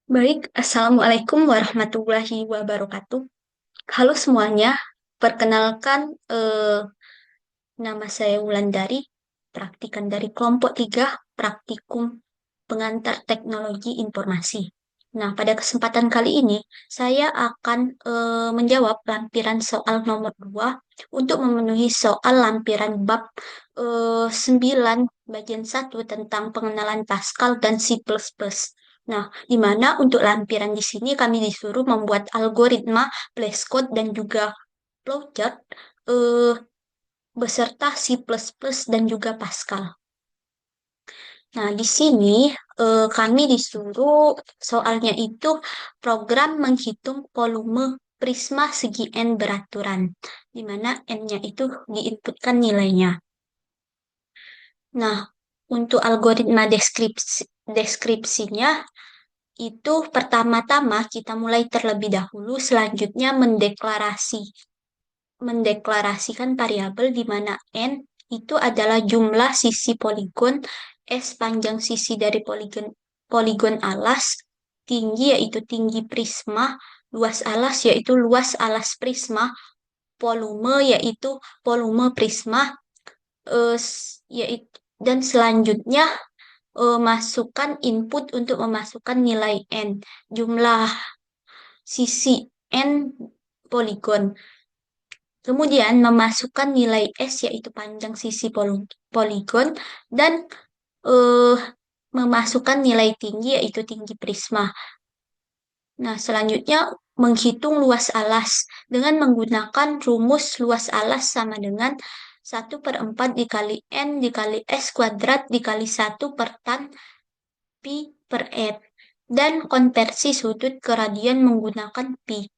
Baik, Assalamualaikum warahmatullahi wabarakatuh. Halo semuanya, perkenalkan nama saya Wulandari, praktikan dari kelompok 3 praktikum pengantar teknologi informasi. Nah, pada kesempatan kali ini, saya akan menjawab lampiran soal nomor 2 untuk memenuhi soal lampiran bab 9 bagian 1 tentang pengenalan Pascal dan C++. Nah, di mana untuk lampiran di sini kami disuruh membuat algoritma, flashcode, dan juga flowchart eh, beserta C++ dan juga Pascal. Nah, di sini kami disuruh soalnya itu program menghitung volume prisma segi N beraturan, di mana N-nya itu diinputkan nilainya. Nah, untuk algoritma deskripsinya itu pertama-tama kita mulai terlebih dahulu, selanjutnya mendeklarasikan variabel di mana N itu adalah jumlah sisi poligon, S panjang sisi dari poligon poligon alas, tinggi yaitu tinggi prisma, luas alas yaitu luas alas prisma, volume yaitu volume prisma, yaitu dan selanjutnya masukkan input untuk memasukkan nilai N, jumlah sisi N poligon. Kemudian memasukkan nilai S yaitu panjang sisi poligon dan eh, memasukkan nilai tinggi yaitu tinggi prisma. Nah, selanjutnya menghitung luas alas dengan menggunakan rumus luas alas sama dengan 1/4 dikali N dikali S kuadrat dikali 1/tan pi per R dan konversi sudut ke radian menggunakan pi.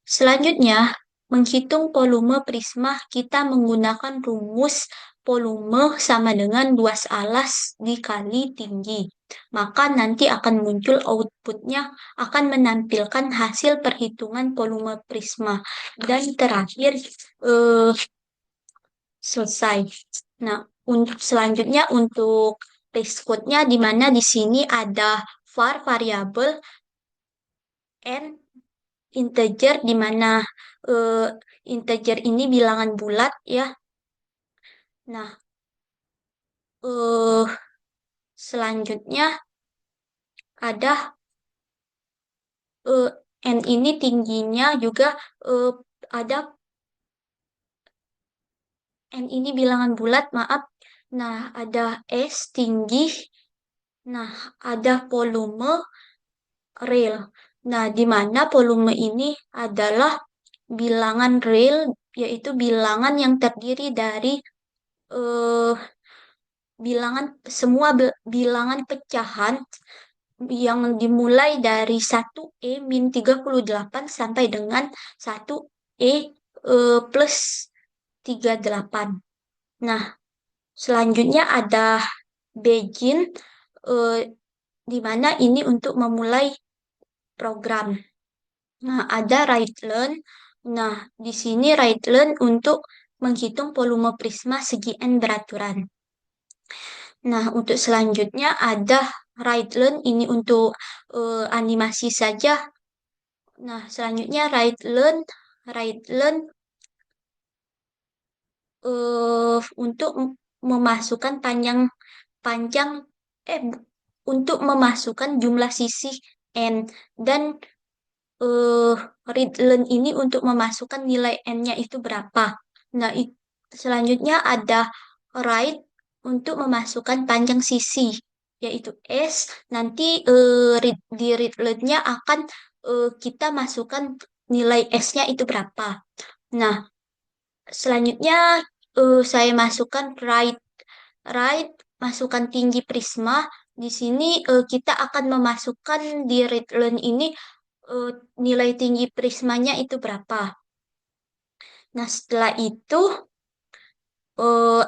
Selanjutnya, menghitung volume prisma, kita menggunakan rumus volume sama dengan luas alas dikali tinggi. Maka nanti akan muncul outputnya, akan menampilkan hasil perhitungan volume prisma. Dan terakhir, eh, selesai. Nah, untuk selanjutnya untuk base code-nya di mana di sini ada var variabel n integer di mana eh, integer ini bilangan bulat ya. Nah, eh selanjutnya ada eh, n ini tingginya juga eh, ada n ini bilangan bulat, maaf. Nah, ada S tinggi. Nah, ada volume real. Nah, di mana volume ini adalah bilangan real, yaitu bilangan yang terdiri dari eh, bilangan pecahan yang dimulai dari 1E-38 sampai dengan 1E plus 38. Nah, selanjutnya ada Begin, eh, di mana ini untuk memulai program. Nah, ada Write Learn. Nah, di sini Write Learn untuk menghitung volume prisma segi N beraturan. Nah, untuk selanjutnya ada Write Learn, ini untuk animasi saja. Nah, selanjutnya Write Learn untuk memasukkan panjang eh untuk memasukkan jumlah sisi N dan eh Read Learn ini untuk memasukkan nilai N-nya itu berapa. Nah, selanjutnya ada Write untuk memasukkan panjang sisi yaitu S. Nanti di Read Learn-nya akan kita masukkan nilai S-nya itu berapa. Nah, selanjutnya saya masukkan right, masukkan tinggi prisma. Di sini kita akan memasukkan di read learn ini eh, nilai tinggi prismanya itu berapa. Nah, setelah itu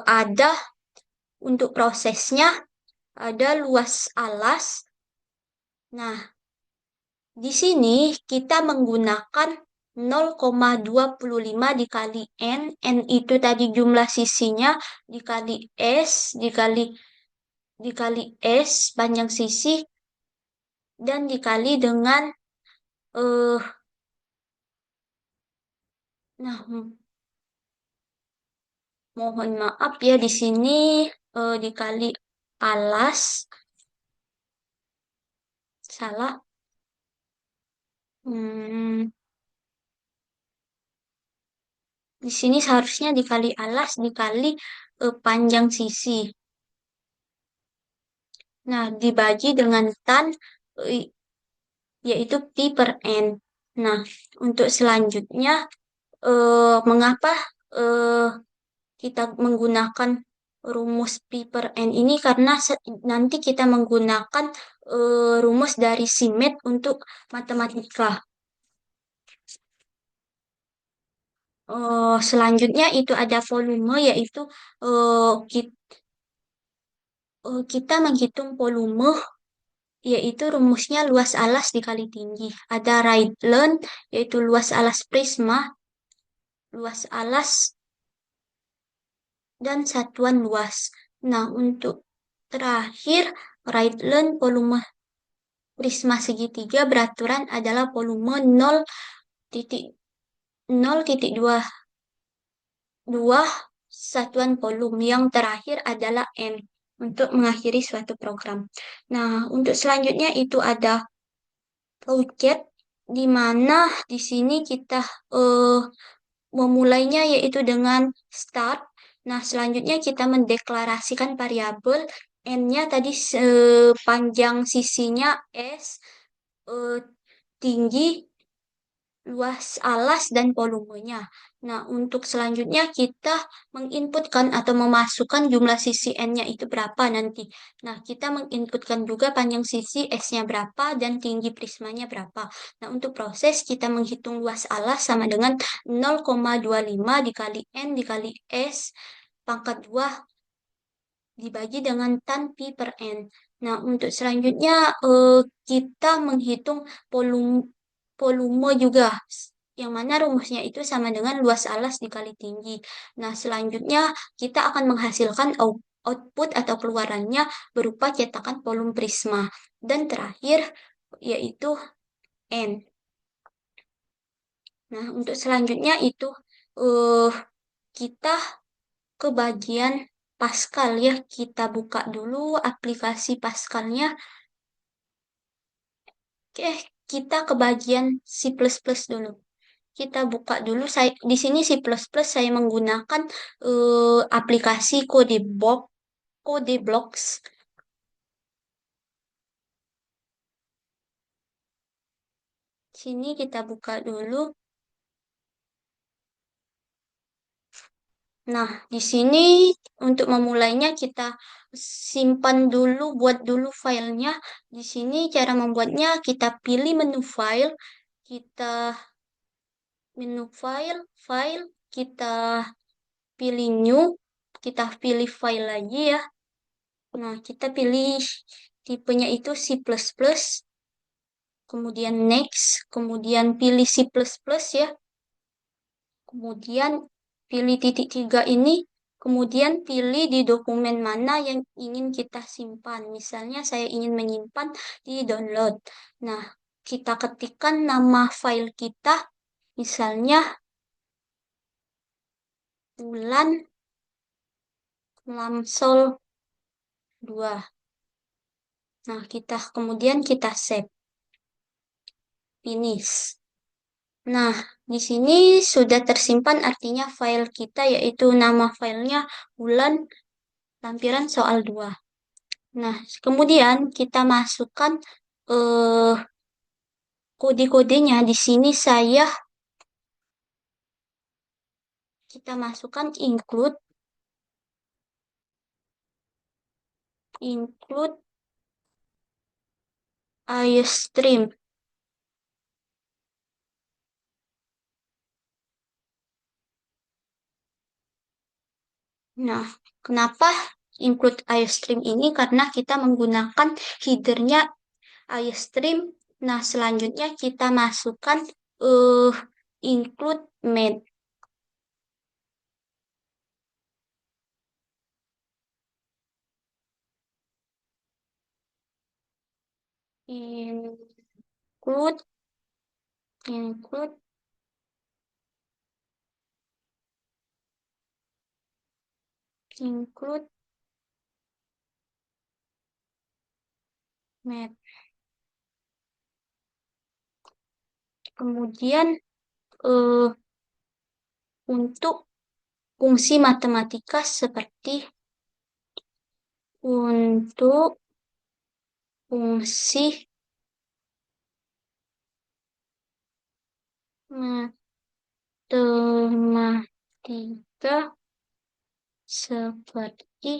ada untuk prosesnya ada luas alas. Nah, di sini kita menggunakan 0,25 dikali N. N itu tadi jumlah sisinya dikali S dikali S panjang sisi. dan dikali dengan eh nah mohon maaf ya di sini dikali alas salah. Hmm, di sini seharusnya dikali alas dikali panjang sisi. Nah, dibagi dengan tan eh, yaitu pi per n. Nah, untuk selanjutnya mengapa eh, kita menggunakan rumus pi per n ini karena nanti kita menggunakan rumus dari simet untuk matematika. Selanjutnya itu ada volume yaitu kita menghitung volume yaitu rumusnya luas alas dikali tinggi. Ada Rydland yaitu luas alas prisma, luas alas dan satuan luas. Nah, untuk terakhir Rydland volume prisma segitiga beraturan adalah volume 0,0,22 satuan volume. Yang terakhir adalah N untuk mengakhiri suatu program. Nah, untuk selanjutnya itu ada Paucet di mana di sini kita eh, memulainya yaitu dengan start. Nah, selanjutnya kita mendeklarasikan variabel n-nya tadi sepanjang sisinya S, eh, tinggi, luas alas, dan volumenya. Nah, untuk selanjutnya kita menginputkan atau memasukkan jumlah sisi n-nya itu berapa nanti. Nah, kita menginputkan juga panjang sisi S-nya berapa dan tinggi prismanya berapa. Nah, untuk proses kita menghitung luas alas sama dengan 0,25 dikali N dikali S pangkat 2 dibagi dengan tan pi per N. Nah, untuk selanjutnya kita menghitung volume, volume juga, yang mana rumusnya itu sama dengan luas alas dikali tinggi. Nah, selanjutnya kita akan menghasilkan output atau keluarannya berupa cetakan volume prisma. Dan terakhir yaitu N. Nah, untuk selanjutnya itu eh kita ke bagian Pascal ya. Kita buka dulu aplikasi Pascalnya. Oke, kita ke bagian C++ dulu. Kita buka dulu. Saya di sini C++ saya menggunakan aplikasi Codeblox. Sini kita buka dulu. Nah, di sini untuk memulainya kita simpan dulu, buat dulu filenya. Di sini cara membuatnya kita pilih menu file, kita menu file, kita pilih new, kita pilih file lagi ya. Nah, kita pilih tipenya itu C++, kemudian next, kemudian pilih C++ ya. Kemudian pilih titik tiga ini, kemudian pilih di dokumen mana yang ingin kita simpan. Misalnya saya ingin menyimpan di download. Nah, kita ketikkan nama file kita, misalnya bulan lamsol 2. Nah, kemudian kita save, finish. Nah, di sini sudah tersimpan artinya file kita yaitu nama filenya bulan lampiran soal 2. Nah, kemudian kita masukkan eh, kode-kodenya. Di sini kita masukkan include iStream. Nah, kenapa include iStream ini? Karena kita menggunakan headernya iStream. Nah, selanjutnya kita masukkan uh, include main. include, include, include math. Kemudian eh, untuk fungsi matematika seperti untuk fungsi matematika seperti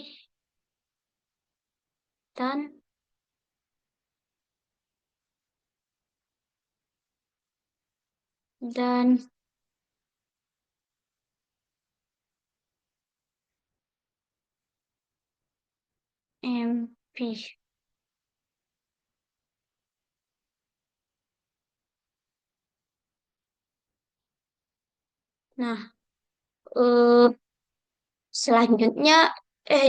tan dan MP. Nah, eh, selanjutnya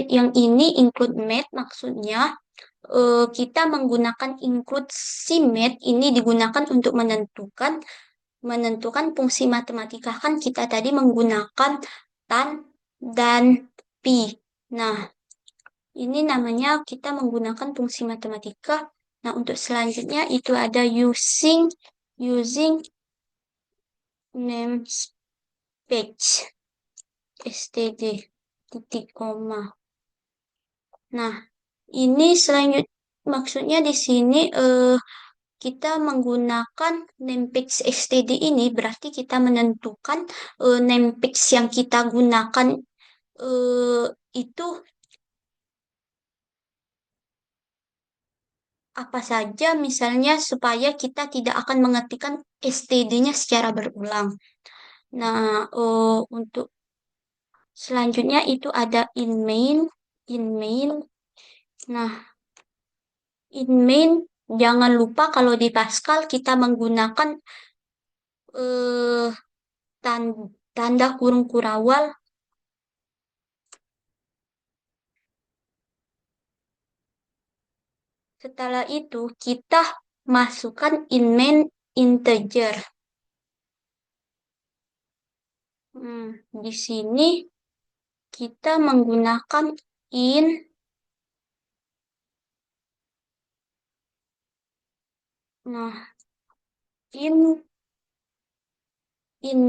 yang ini include math maksudnya kita menggunakan include si math ini digunakan untuk menentukan fungsi matematika kan kita tadi menggunakan tan dan pi. Nah, ini namanya kita menggunakan fungsi matematika. Nah, untuk selanjutnya itu ada using namespace std titik koma. Nah, ini selanjut maksudnya di sini kita menggunakan namespace std ini berarti kita menentukan namespace yang kita gunakan eh, itu apa saja misalnya supaya kita tidak akan mengetikkan std-nya secara berulang. Nah, untuk selanjutnya itu ada in main. Nah, in main jangan lupa kalau di Pascal kita menggunakan eh, tanda kurung kurawal. Setelah itu kita masukkan in main integer. Di sini kita menggunakan in. Nah, in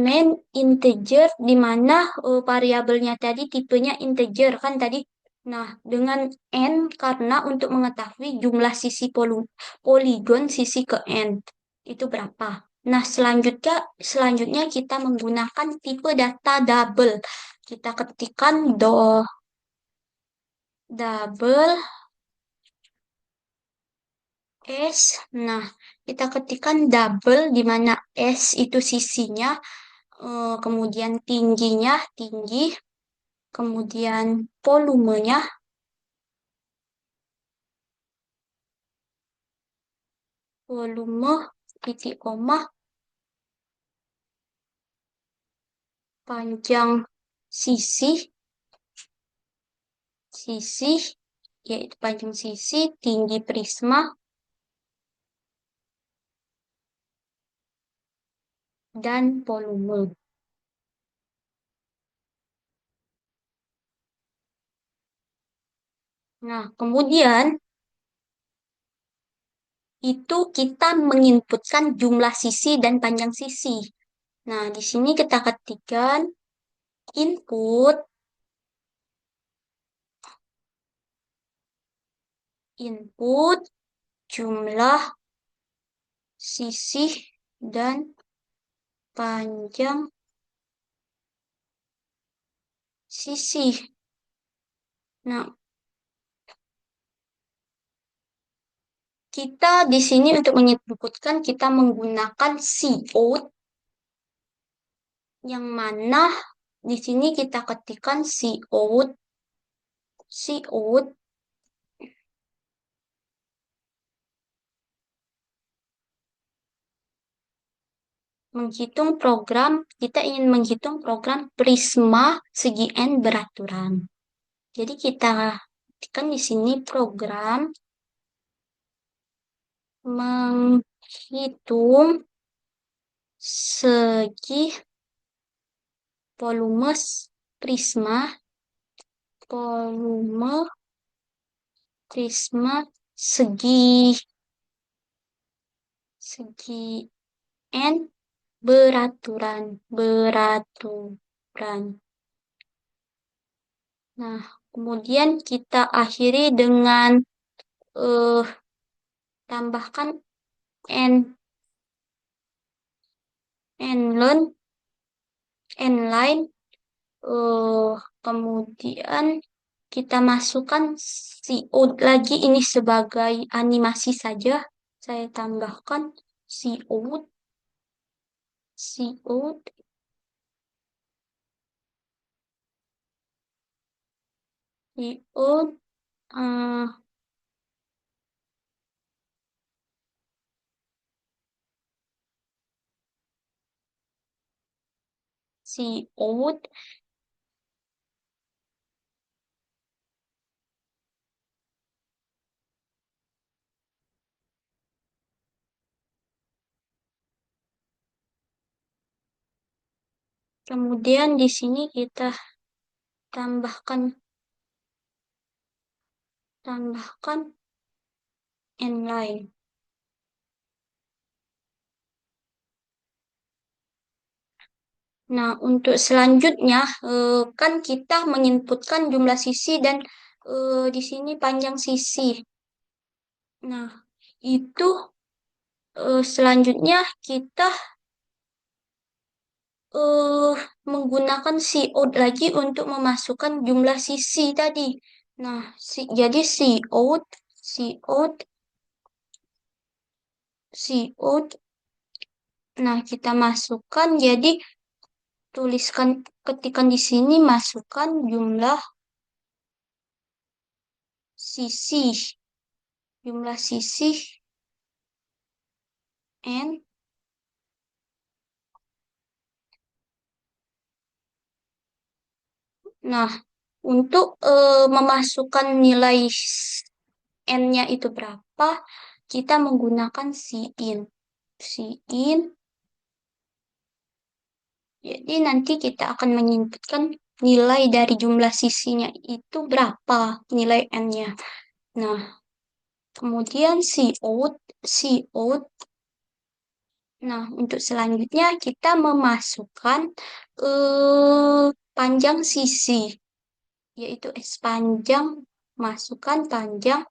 main integer di mana variabelnya tadi tipenya integer kan tadi. Nah, dengan n karena untuk mengetahui jumlah sisi poligon sisi ke n itu berapa. Nah, selanjutnya kita menggunakan tipe data double. Kita ketikkan double S. Nah, kita ketikkan double di mana S itu sisinya, kemudian tingginya tinggi, kemudian volume titik koma panjang sisi sisi yaitu panjang sisi tinggi prisma dan volume. Nah, kemudian itu kita menginputkan jumlah sisi dan panjang sisi. Nah, di sini kita ketikkan input input jumlah sisi dan panjang sisi. Nah, kita di sini untuk menyebutkan kita menggunakan cout yang mana di sini kita ketikkan cout kita ingin menghitung program prisma segi n beraturan. Jadi kita ketikkan di sini program Hitung segi volume prisma, volume prisma segi segi n beraturan. Nah, kemudian kita akhiri dengan eh, tambahkan n n line, eh, kemudian kita masukkan cout lagi, ini sebagai animasi saja. Saya tambahkan cout, cout, cout, eh, cout. Kemudian di sini kita tambahkan n-line. Nah, untuk selanjutnya kan kita menginputkan jumlah sisi dan di sini panjang sisi. Nah, itu selanjutnya kita eh menggunakan cout lagi untuk memasukkan jumlah sisi tadi. Nah, jadi cout, cout. Nah, kita masukkan, jadi ketikan di sini, masukkan jumlah sisi, jumlah sisi n. Nah, untuk memasukkan nilai n-nya itu berapa, kita menggunakan sin. Sin. Jadi nanti kita akan menginputkan nilai dari jumlah sisinya itu berapa, nilai n-nya. Nah, kemudian cout. Nah, untuk selanjutnya kita memasukkan panjang sisi, yaitu S panjang, masukkan panjang.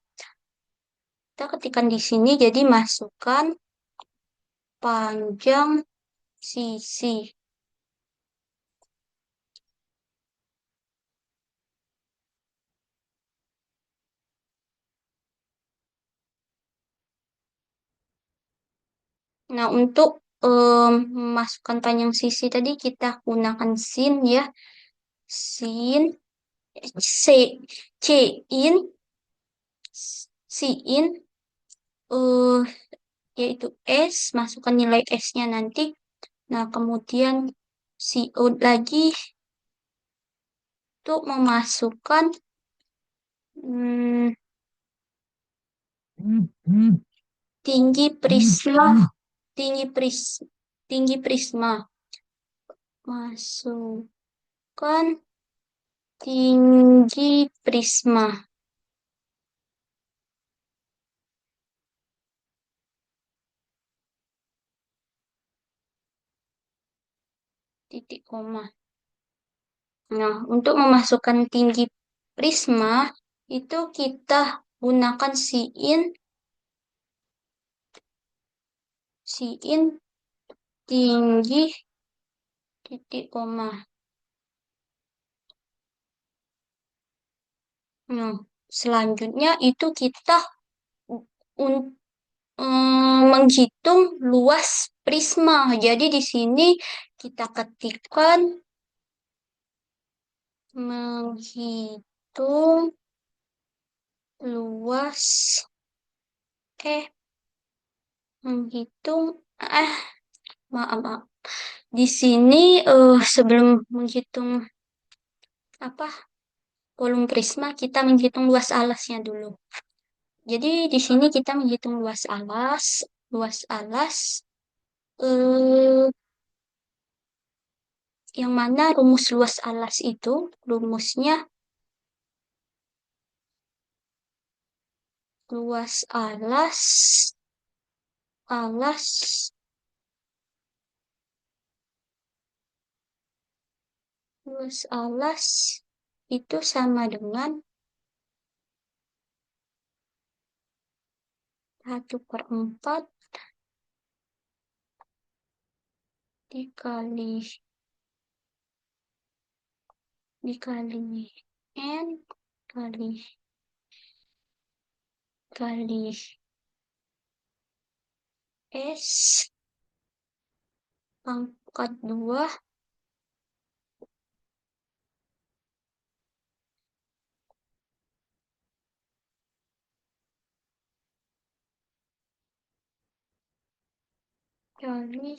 Kita ketikkan di sini, jadi masukkan panjang sisi. Nah, untuk memasukkan panjang sisi tadi kita gunakan sin ya. Sin, C, C in, sin, eh yaitu S, masukkan nilai S-nya nanti. Nah, kemudian cout lagi untuk memasukkan hmm, tinggi prisma, tinggi pris, tinggi prisma. Masukkan tinggi prisma. Titik koma. Nah, untuk memasukkan tinggi prisma itu kita gunakan sin tinggi titik koma. Nah, selanjutnya itu kita menghitung luas prisma. Jadi di sini kita ketikkan menghitung luas menghitung maaf. Di sini sebelum menghitung apa volume prisma kita menghitung luas alasnya dulu. Jadi di sini kita menghitung luas alas. luas alas. Eh, yang mana rumus luas alas itu? Rumusnya luas alas, luas alas itu sama dengan 1/4 dikali N kali kali S pangkat 2 kali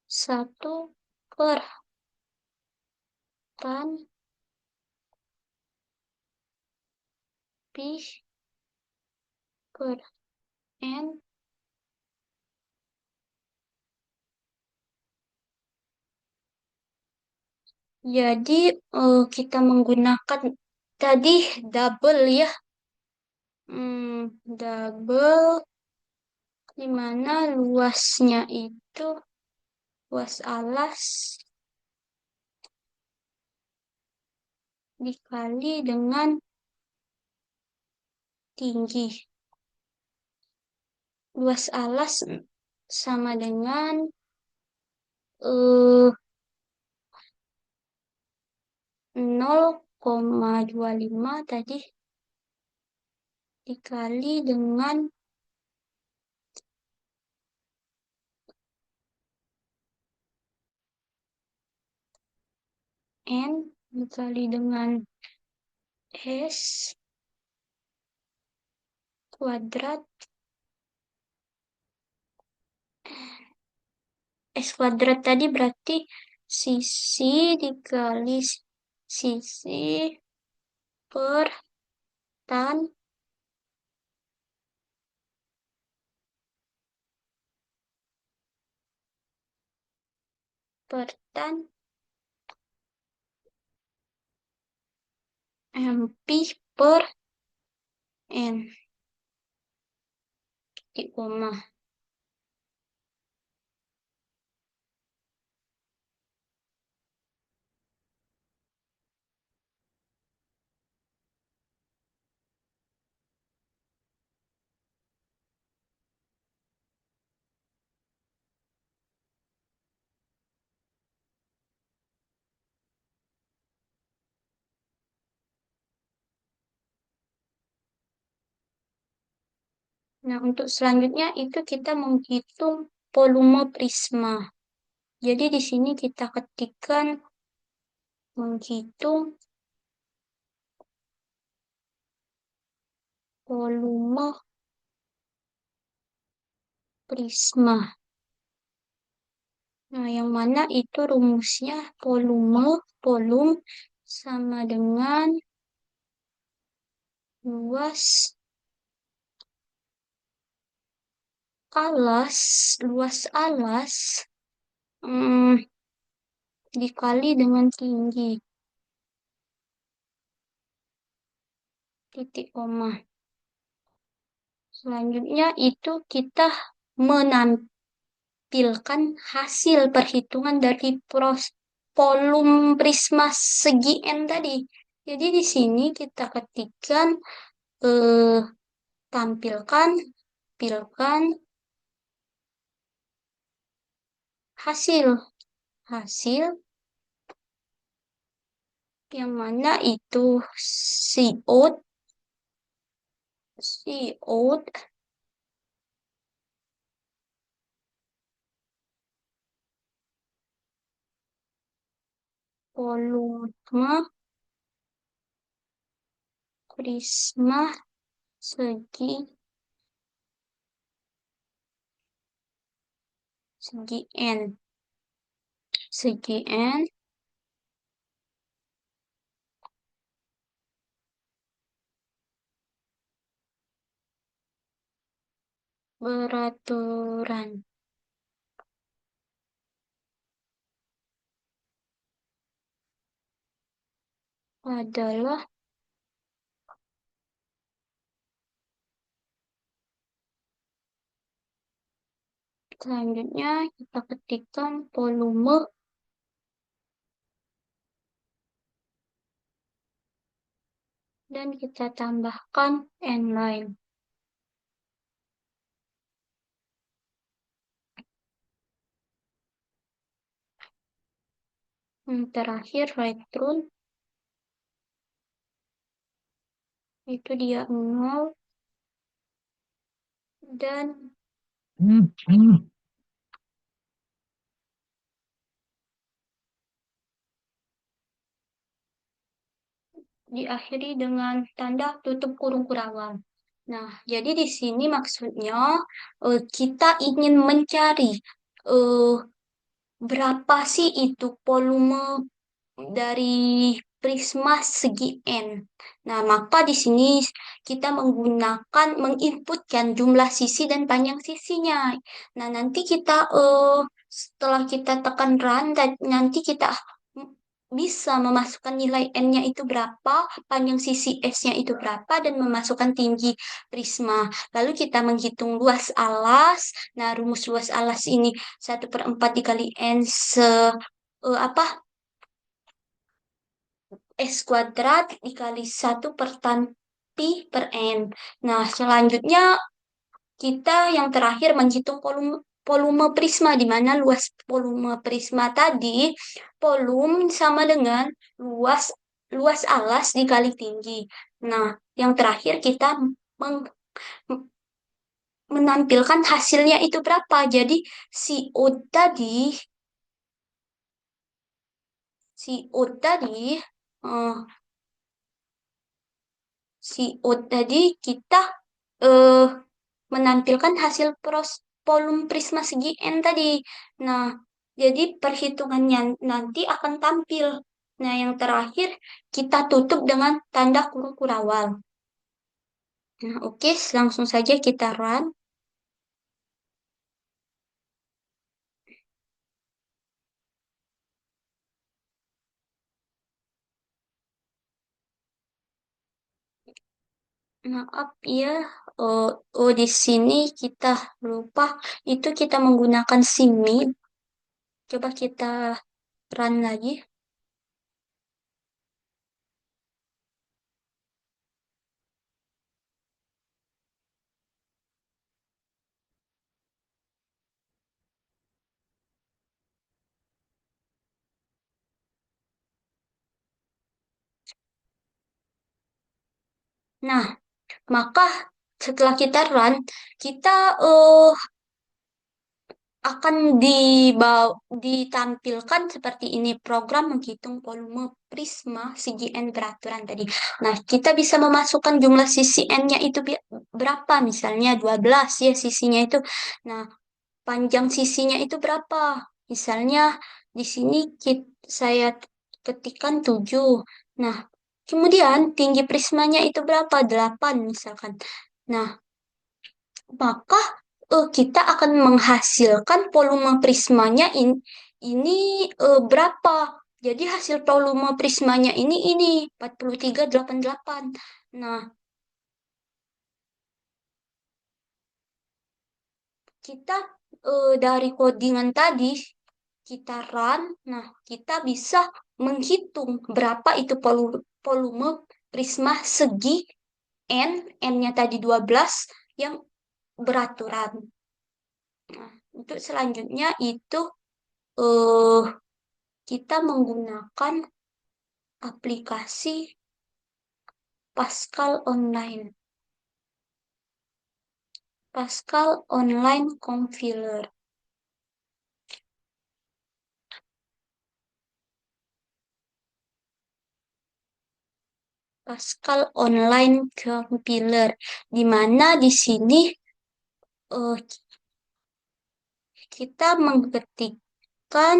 1/tan Pi per N. Jadi kita menggunakan tadi double ya. Double di mana luasnya itu luas alas dikali dengan tinggi. Luas alas sama dengan 0,25 tadi dikali dengan N dikali dengan S kuadrat. S kuadrat tadi berarti sisi dikali sisi per tan per tan MP per N di koma. Nah, untuk selanjutnya itu kita menghitung volume prisma. Jadi di sini kita ketikkan menghitung volume prisma. Nah, yang mana itu rumusnya volume sama dengan luas luas alas hmm, dikali dengan tinggi titik koma. Selanjutnya itu kita menampilkan hasil perhitungan dari volume prisma segi N tadi. Jadi di sini kita ketikkan eh, tampilkan hasil hasil yang mana itu CO volume prisma segi N segi N beraturan adalah selanjutnya kita ketikkan volume dan kita tambahkan n-line. Yang terakhir right rule itu dia 0 dan diakhiri dengan tanda tutup kurung kurangan. Nah, jadi di sini maksudnya kita ingin mencari eh, berapa sih itu volume dari prisma segi N. Nah, maka di sini kita menginputkan jumlah sisi dan panjang sisinya. Nah, nanti kita setelah kita tekan run dan nanti kita bisa memasukkan nilai N-nya itu berapa, panjang sisi S-nya itu berapa, dan memasukkan tinggi prisma. Lalu kita menghitung luas alas. Nah, rumus luas alas ini 1/4 dikali N apa S kuadrat dikali 1/tan pi per N. Nah, selanjutnya kita yang terakhir menghitung volume prisma, di mana luas volume prisma tadi, volume sama dengan luas luas alas dikali tinggi. Nah, yang terakhir kita meng- menampilkan hasilnya itu berapa. Jadi, CO tadi, CO tadi, eh, CO tadi kita eh, menampilkan hasil volume prisma segi N tadi. Nah, jadi perhitungannya nanti akan tampil. Nah, yang terakhir kita tutup dengan tanda kurung kurawal. Nah, oke, langsung saja kita run. Maaf ya, oh, oh di sini kita lupa itu kita menggunakan simid. Coba kita run lagi. Nah, maka setelah kita run, kita akan ditampilkan seperti ini program menghitung volume prisma segi N beraturan tadi. Nah, kita bisa memasukkan jumlah sisi N-nya itu berapa, misalnya 12 ya sisinya itu. Nah, panjang sisinya itu berapa? Misalnya di sini saya ketikkan 7. Nah, kemudian tinggi prismanya itu berapa? 8 misalkan. Nah, maka kita akan menghasilkan volume prismanya ini berapa. Jadi hasil volume prismanya ini 43,88. Nah, kita dari codingan tadi kita run, nah kita bisa menghitung berapa itu volume prisma segi N, N-nya tadi 12 yang beraturan. Nah, untuk selanjutnya itu eh, kita menggunakan aplikasi Pascal Online. Pascal Online Compiler. Pascal Online Compiler. Di mana di sini eh, kita mengetikkan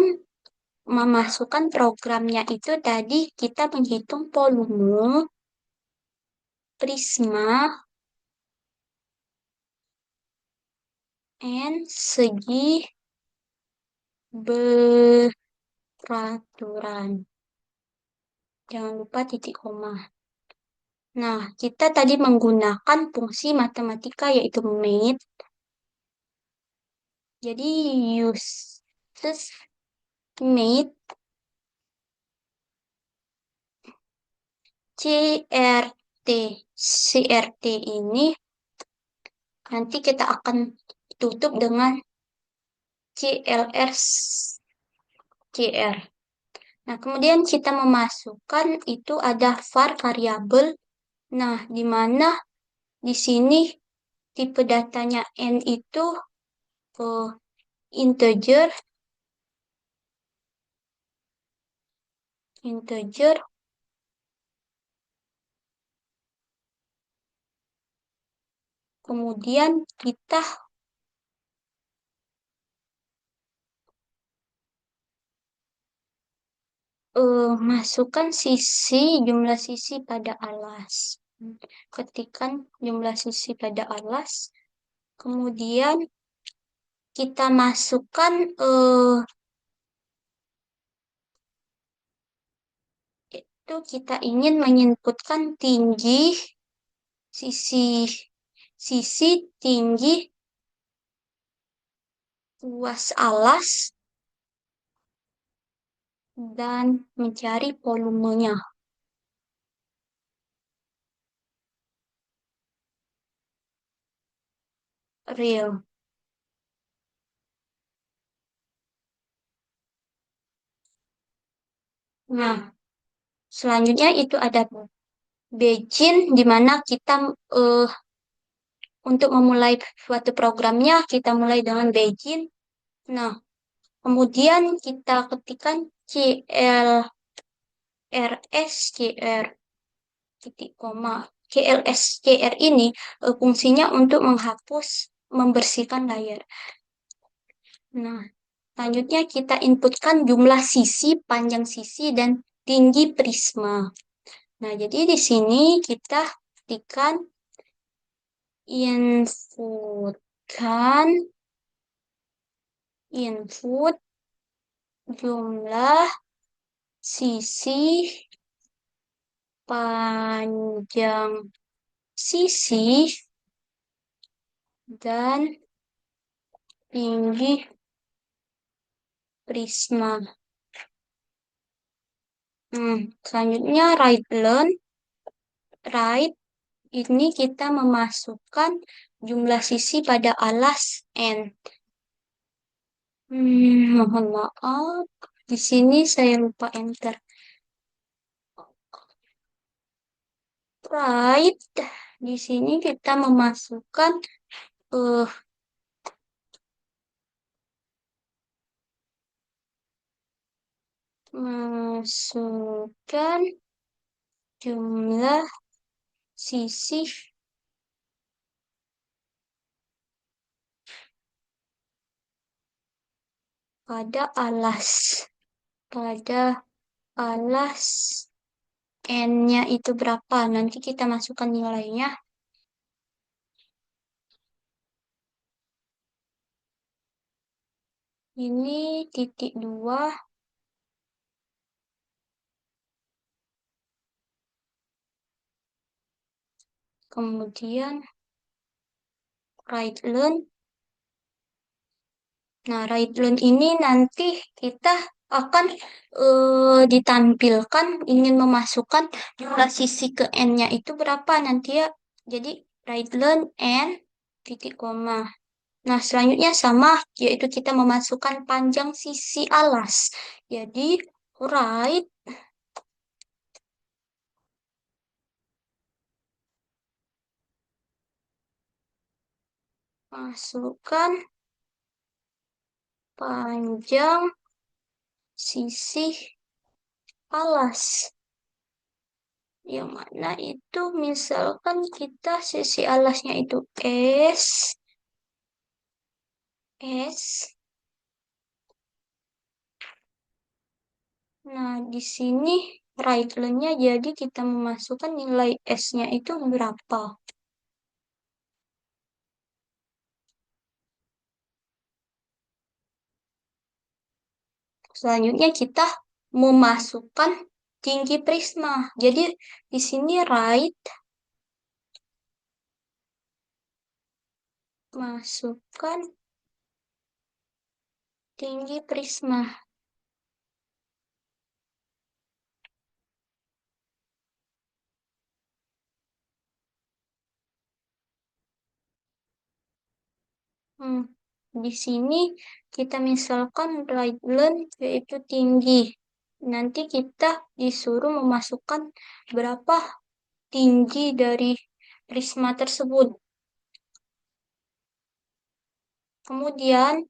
memasukkan programnya itu tadi kita menghitung volume prisma N segi beraturan. Jangan lupa titik koma. Nah, kita tadi menggunakan fungsi matematika yaitu mate. Jadi uses mate CRT. CRT ini nanti kita akan tutup dengan CLR CR. Nah, kemudian kita memasukkan itu ada var variabel. Nah, di mana di sini tipe datanya N itu integer, integer, kemudian kita masukkan jumlah sisi pada alas. Ketikkan jumlah sisi pada alas, kemudian kita masukkan itu kita ingin menginputkan tinggi sisi sisi tinggi luas alas dan mencari volumenya real. Nah, selanjutnya itu ada Begin di mana kita untuk memulai suatu programnya kita mulai dengan Begin. Nah, kemudian kita ketikkan CLRSCR titik koma. CLSCR ini fungsinya untuk menghapus, membersihkan layar. Nah, selanjutnya kita inputkan jumlah sisi, panjang sisi, dan tinggi prisma. Nah, jadi di sini kita ketikkan inputkan input jumlah sisi, panjang sisi, dan tinggi prisma. Selanjutnya right ini kita memasukkan jumlah sisi pada alas N. Mohon maaf, di sini saya lupa enter. Right, di sini kita memasukkan uh, masukkan jumlah sisi pada alas N-nya itu berapa? Nanti kita masukkan nilainya. Ini titik 2. Kemudian right learn. Nah, right learn ini nanti kita akan ditampilkan ingin memasukkan jumlah sisi ke N-nya itu berapa nanti ya. Jadi right learn N titik koma. Nah, selanjutnya sama, yaitu kita memasukkan panjang sisi alas. Jadi, right, masukkan panjang sisi alas. Yang mana itu, misalkan kita sisi alasnya itu S. Nah, di sini right nya jadi kita memasukkan nilai S-nya itu berapa. Selanjutnya kita memasukkan tinggi prisma. Jadi di sini right, masukkan tinggi prisma. Hmm, Di sini kita misalkan right length yaitu tinggi. Nanti kita disuruh memasukkan berapa tinggi dari prisma tersebut. Kemudian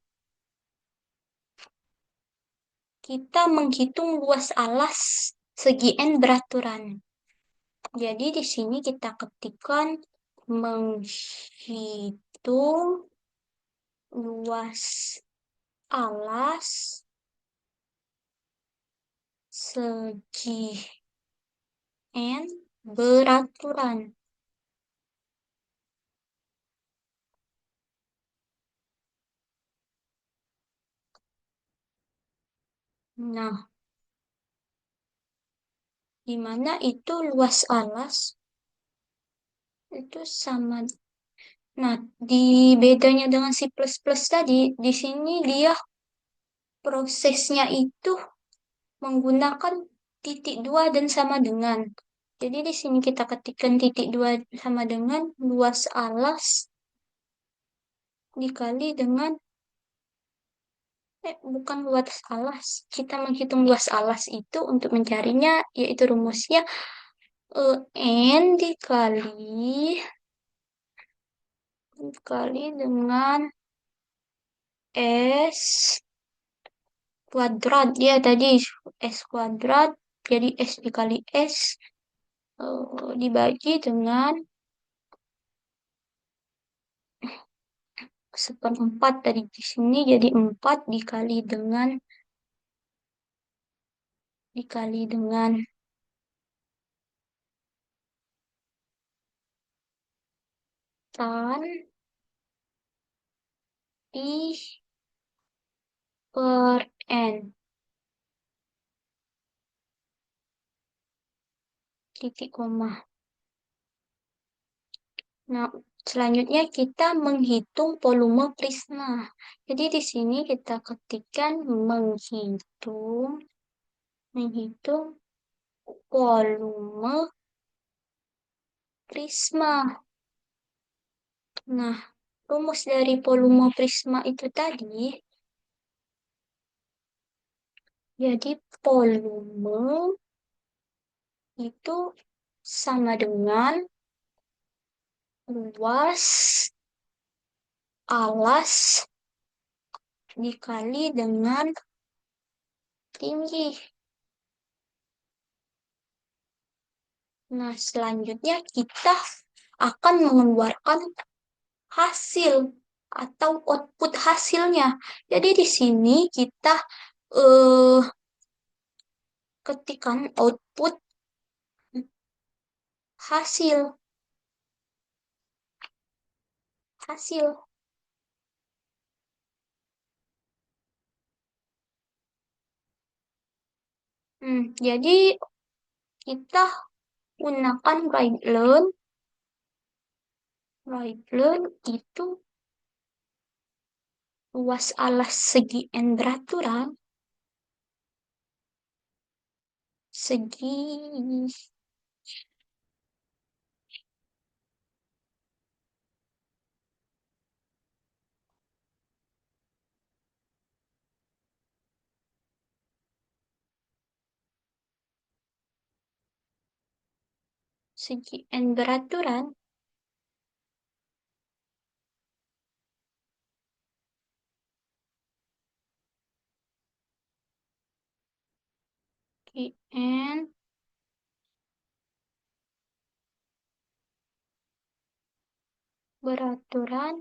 kita menghitung luas alas segi n beraturan. Jadi di sini kita ketikkan menghitung luas alas segi n beraturan. Nah, di mana itu luas alas itu sama. Nah, di bedanya dengan C++ tadi, di sini dia prosesnya itu menggunakan titik dua dan sama dengan. Jadi di sini kita ketikkan titik dua sama dengan luas alas dikali dengan bukan luas alas. Kita menghitung luas alas itu untuk mencarinya yaitu rumusnya n dikali dengan s kuadrat. Dia tadi s kuadrat jadi s dikali s dibagi dengan seperempat dari di sini jadi 4 dikali dengan tan I per n titik koma. Nah, selanjutnya kita menghitung volume prisma. Jadi di sini kita ketikkan menghitung volume prisma. Nah, rumus dari volume prisma itu tadi, jadi volume itu sama dengan luas alas dikali dengan tinggi. Nah, selanjutnya kita akan mengeluarkan hasil atau output hasilnya. Jadi di sini kita eh, ketikkan output hasil hasil. Jadi kita gunakan right learn itu luas alas segi n beraturan segi segi n beraturan segi n beraturan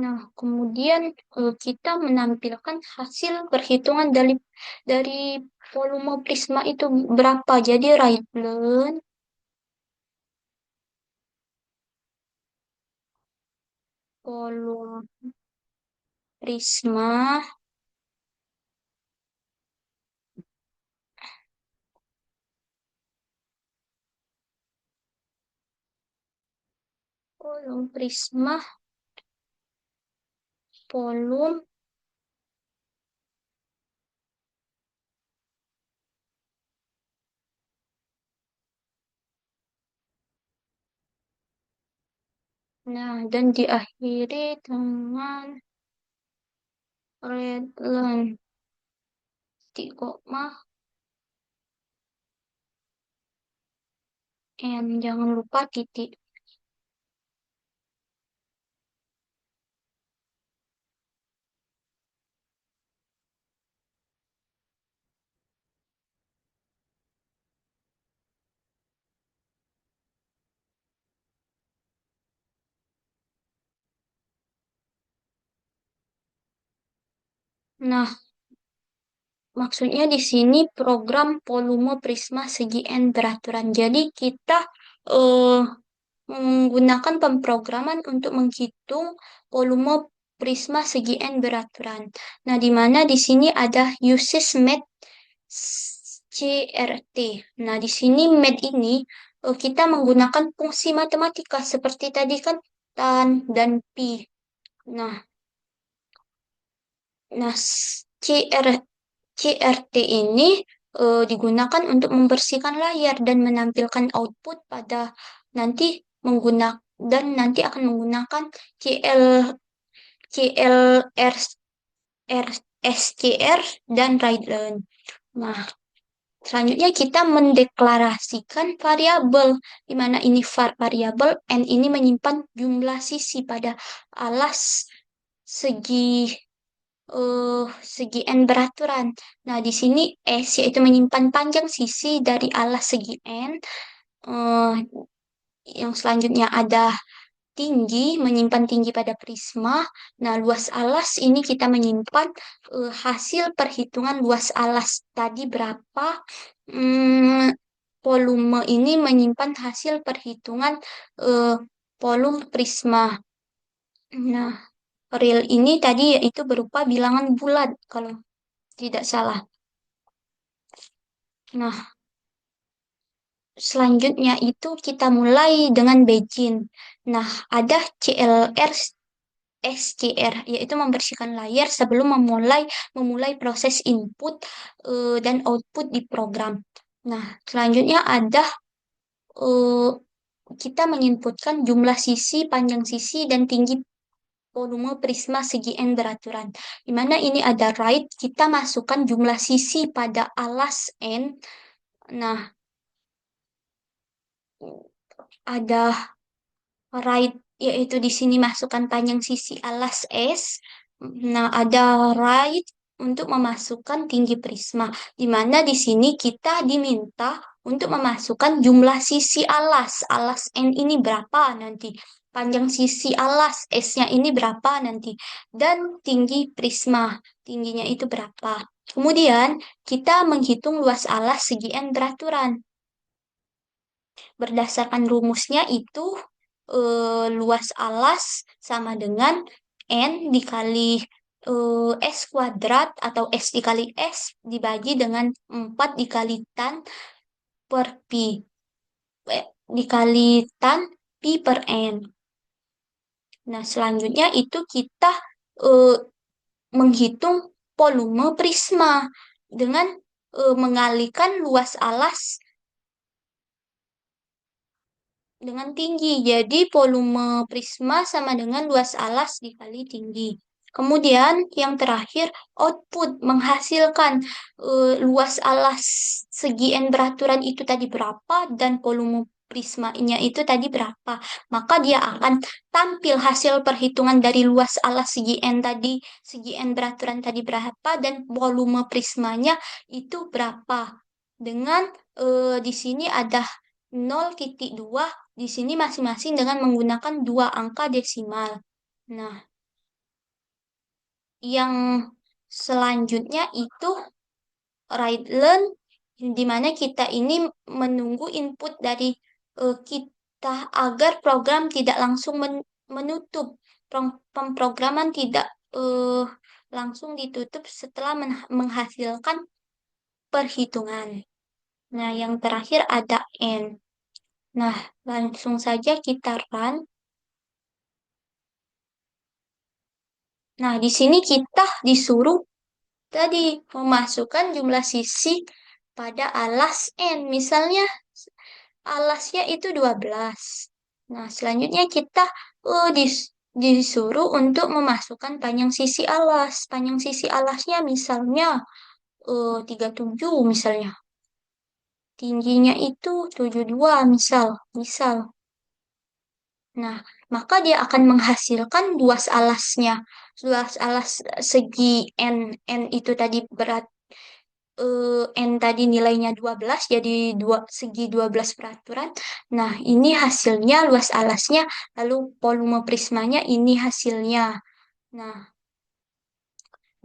Nah, kemudian kita menampilkan hasil perhitungan dari volume prisma itu berapa. Jadi Rayleigh volume prisma volume prisma volume. Nah, dan diakhiri dengan Rayleigh titik koma n, jangan lupa titik. Nah, maksudnya di sini program volume prisma segi N beraturan. Jadi kita eh, menggunakan pemrograman untuk menghitung volume prisma segi N beraturan. Nah, di mana di sini ada uses math CRT. Nah, di sini math ini kita menggunakan fungsi matematika seperti tadi kan tan dan pi. Nah, nah CR CRT ini digunakan untuk membersihkan layar dan menampilkan output pada nanti menggunakan dan nanti akan menggunakan CL CLR SCR dan Rayleigh. Nah, selanjutnya kita mendeklarasikan variabel di mana ini variabel n ini menyimpan jumlah sisi pada alas segi segi n beraturan. Nah, di sini S yaitu menyimpan panjang sisi dari alas segi n. Eh, yang selanjutnya ada tinggi, menyimpan tinggi pada prisma. Nah, luas alas ini kita menyimpan hasil perhitungan luas alas tadi berapa. Hmm, volume ini menyimpan hasil perhitungan eh, volume prisma. Nah, real ini tadi yaitu berupa bilangan bulat kalau tidak salah. Nah, selanjutnya itu kita mulai dengan Beijing. Nah, ada CLR SCR, yaitu membersihkan layar sebelum memulai proses input dan output di program. Nah, selanjutnya ada eh, kita menginputkan jumlah sisi, panjang sisi, dan tinggi volume prisma segi N beraturan. Di mana ini ada right, kita masukkan jumlah sisi pada alas N. Nah, ada right, yaitu di sini masukkan panjang sisi alas S. Nah, ada right untuk memasukkan tinggi prisma, di mana di sini kita diminta untuk memasukkan jumlah sisi alas. Alas N ini berapa nanti? Panjang sisi alas S-nya ini berapa nanti? Dan tinggi prisma, tingginya itu berapa? Kemudian kita menghitung luas alas segi N beraturan. Berdasarkan rumusnya itu luas alas sama dengan N dikali S kuadrat atau S dikali S dibagi dengan 4 dikali tan per pi. Dikali tan pi per N. Nah, selanjutnya itu kita eh, menghitung volume prisma dengan mengalihkan luas alas dengan tinggi. Jadi volume prisma sama dengan luas alas dikali tinggi. Kemudian yang terakhir output menghasilkan luas alas segi n beraturan itu tadi berapa dan volume prismanya itu tadi berapa. Maka dia akan tampil hasil perhitungan dari luas alas segi n tadi, segi n beraturan tadi berapa dan volume prismanya itu berapa. Dengan di sini ada 0,2 di sini masing-masing dengan menggunakan dua angka desimal. Nah, Yang selanjutnya itu write learn, di mana kita ini menunggu input dari kita agar program tidak langsung menutup. Pemrograman tidak langsung ditutup setelah menghasilkan perhitungan. Nah, yang terakhir ada N. Nah, langsung saja kita run. Nah, di sini kita disuruh tadi memasukkan jumlah sisi pada alas N. Misalnya alasnya itu 12. Nah, selanjutnya kita disuruh untuk memasukkan panjang sisi alas. Panjang sisi alasnya misalnya 37 misalnya. Tingginya itu 72 misal. Misal. Nah, maka dia akan menghasilkan luas alasnya. Luas alas segi N itu tadi berat N tadi nilainya 12 jadi segi 12 peraturan. Nah, ini hasilnya luas alasnya, lalu volume prismanya ini hasilnya. Nah,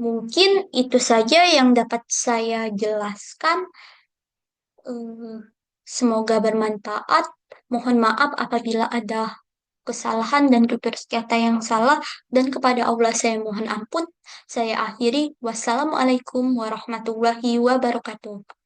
mungkin itu saja yang dapat saya jelaskan. Eh, Semoga bermanfaat. Mohon maaf apabila ada kesalahan dan tutur kata yang salah, dan kepada Allah saya mohon ampun. Saya akhiri. Wassalamualaikum warahmatullahi wabarakatuh.